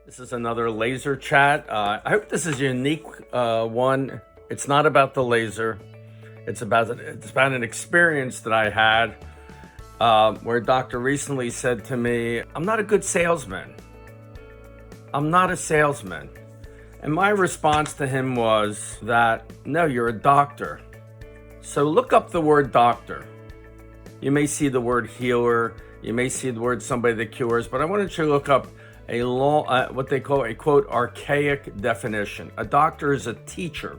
This is another laser chat. I hope this is a unique one. It's not about the laser. It's about an experience that I had where a doctor recently said to me, "I'm not a good salesman. I'm not a salesman." And my response to him was that, "No, you're a doctor. So look up the word doctor. You may see the word healer. You may see the word somebody that cures, but I wanted you to look up a long, what they call a quote archaic definition. A doctor is a teacher.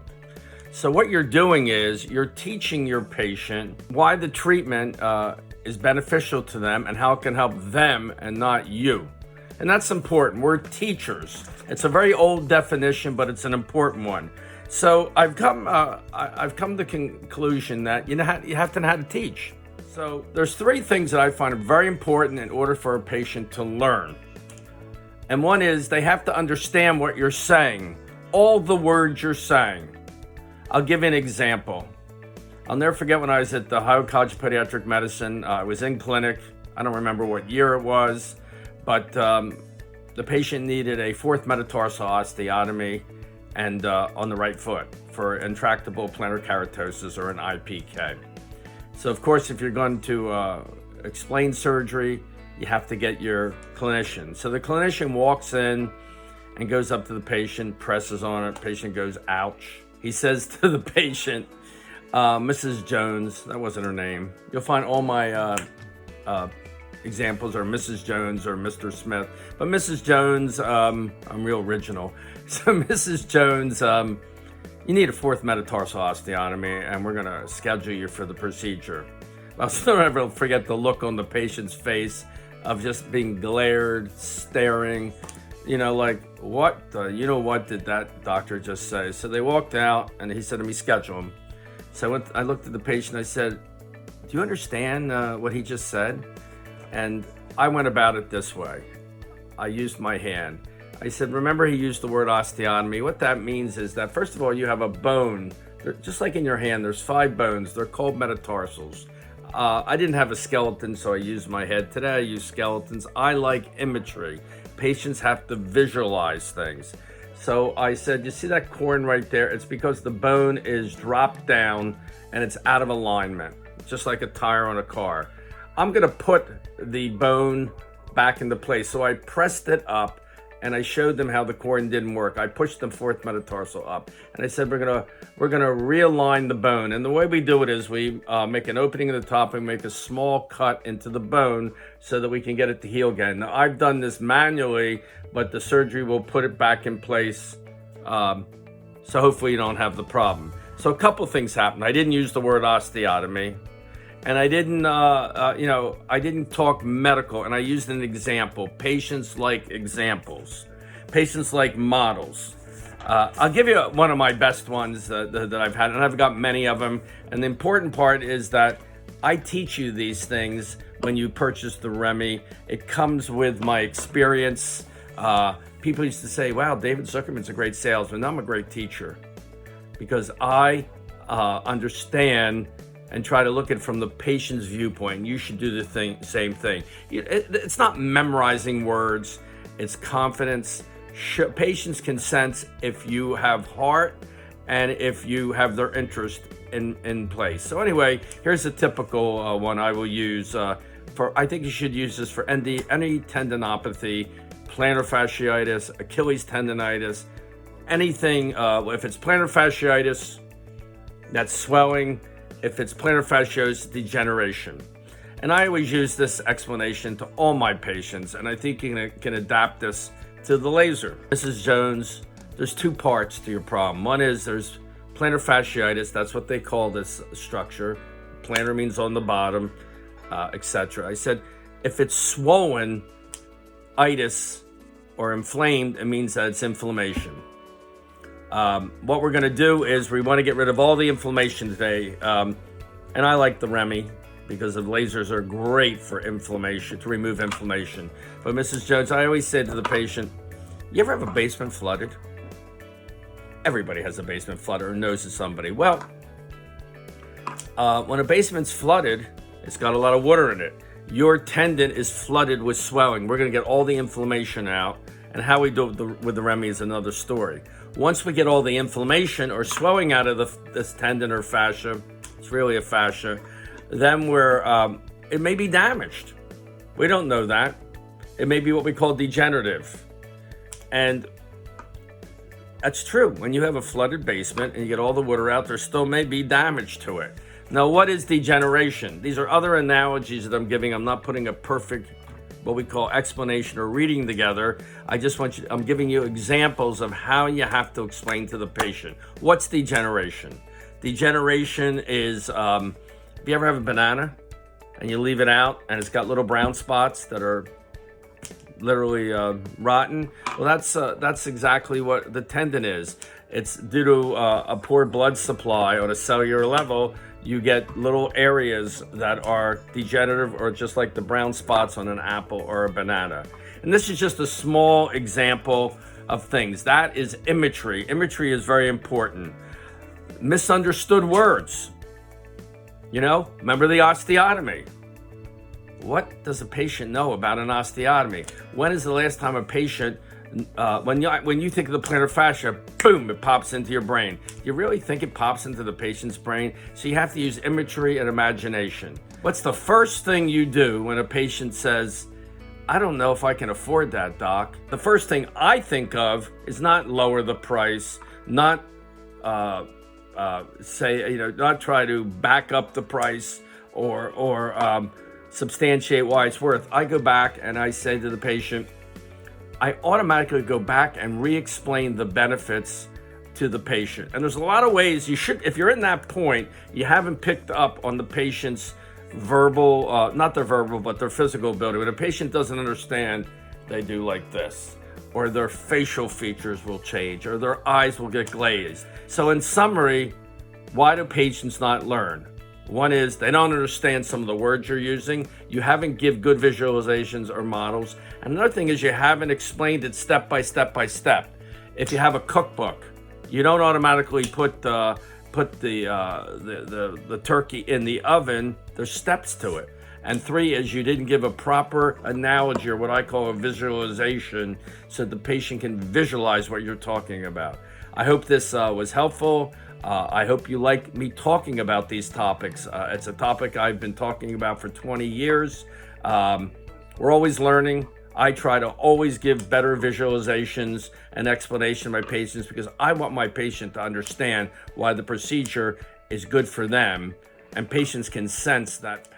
So what you're doing is you're teaching your patient why the treatment is beneficial to them and how it can help them and not you. And that's important. We're teachers. It's a very old definition, but it's an important one. So I've come to the conclusion that you have to know how to teach. So there's three things that I find very important in order for a patient to learn. And one is they have to understand what you're saying, all the words you're saying. I'll give you an example. I'll never forget when I was at the Ohio College of Pediatric Medicine. I was in clinic. I don't remember what year it was, but the patient needed a fourth metatarsal osteotomy and on the right foot for intractable plantar keratosis, or an IPK. So of course, if you're going to explain surgery, you have to get your clinician. So the clinician walks in and goes up to the patient, presses on it. Patient goes, "Ouch." He says to the patient, "Mrs. Jones," that wasn't her name. You'll find all my examples are Mrs. Jones or Mr. Smith. But Mrs. Jones, I'm real original. So Mrs. Jones, you need a fourth metatarsal osteotomy, and we're going to schedule you for the procedure. I'll still never forget the look on the patient's face of just being glared, staring, like, what did that doctor just say? So they walked out, and he said to me, "Schedule him." So I looked at the patient, I said, "Do you understand what he just said?" And I went about it this way. I used my hand. I said, "Remember, he used the word osteotomy. What that means is that, first of all, you have a bone. Just like in your hand, there's 5 bones. They're called metatarsals. I didn't have a skeleton, so I used my head. Today, I use skeletons. I like imagery. Patients have to visualize things. So I said, you see that corn right there? It's because the bone is dropped down and it's out of alignment, just like a tire on a car. I'm going to put the bone back into place." So I pressed it up, and I showed them how the corn didn't work. I pushed the fourth metatarsal up, and I said, we're gonna realign the bone. And the way we do it is we make an opening at the top and make a small cut into the bone so that we can get it to heal again. Now, I've done this manually, but the surgery will put it back in place. So hopefully you don't have the problem. So a couple things happened. I didn't use the word osteotomy. And I didn't, I didn't talk medical, and I used an example. Patients like examples. Patients like models. I'll give you one of my best ones that I've had, and I've got many of them. And the important part is that I teach you these things when you purchase the Remy. It comes with my experience. People used to say, "Wow, David Zuckerman's a great salesman." I'm a great teacher because I understand and try to look at it from the patient's viewpoint. You should do the same thing. It's not memorizing words, it's confidence. Patients can sense if you have heart and if you have their interest in place. So anyway, here's a typical one I will use I think you should use this for any tendinopathy, plantar fasciitis, Achilles tendonitis, anything. If it's plantar fasciitis, that's swelling. If it's plantar fasciitis, degeneration. And I always use this explanation to all my patients, and I think you can adapt this to the laser. Mrs. Jones, there's 2 parts to your problem. One is there's plantar fasciitis. That's what they call this structure. Plantar means on the bottom, etc. I said, if it's swollen, itis, or inflamed, it means that it's inflammation. What we're going to do is we want to get rid of all the inflammation today. And I like the Remy because the lasers are great for inflammation, to remove inflammation. But Mrs. Jones, I always say to the patient, you ever have a basement flooded? Everybody has a basement flooded or knows of somebody. Well, when a basement's flooded, it's got a lot of water in it. Your tendon is flooded with swelling. We're going to get all the inflammation out and how we do it with the REMI is another story. Once we get all the inflammation or swelling out of this tendon or fascia, it's really a fascia, then it may be damaged. We don't know that. It may be what we call degenerative. And that's true. When you have a flooded basement and you get all the water out, there still may be damage to it. Now, what is degeneration? These are other analogies that I'm giving. I'm not putting a perfect, what we call explanation or reading together. I'm giving you examples of how you have to explain to the patient. What's degeneration? Degeneration is, if you ever have a banana and you leave it out and it's got little brown spots that are literally rotten, well, that's exactly what the tendon is. It's due to a poor blood supply on a cellular level. You get little areas that are degenerative, or just like the brown spots on an apple or a banana. And this is just a small example of things. That is imagery. Imagery is very important. Misunderstood words. Remember the osteotomy. What does a patient know about an osteotomy? When is the last time a patient, when you think of the plantar fascia, boom, it pops into your brain? You really think it pops into the patient's brain? So you have to use imagery and imagination. What's the first thing you do when a patient says, I don't know if I can afford that, doc? The first thing I think of is not lower the price, not not try to back up the price or substantiate why it's worth. I go back and I say to the patient, I automatically go back and re-explain the benefits to the patient. And there's a lot of ways you should, if you're in that point, you haven't picked up on the patient's verbal, not their verbal, but their physical ability. When a patient doesn't understand, they do like this, or their facial features will change, or their eyes will get glazed. So in summary, why do patients not learn? One is they don't understand some of the words you're using. You haven't give good visualizations or models. And another thing is you haven't explained it step by step by step. If you have a cookbook, you don't automatically put the turkey in the oven. There's steps to it. And three is you didn't give a proper analogy, or what I call a visualization, so the patient can visualize what you're talking about. I hope this was helpful. I hope you like me talking about these topics. It's a topic I've been talking about for 20 years. We're always learning. I try to always give better visualizations and explanation to my patients, because I want my patient to understand why the procedure is good for them, and patients can sense that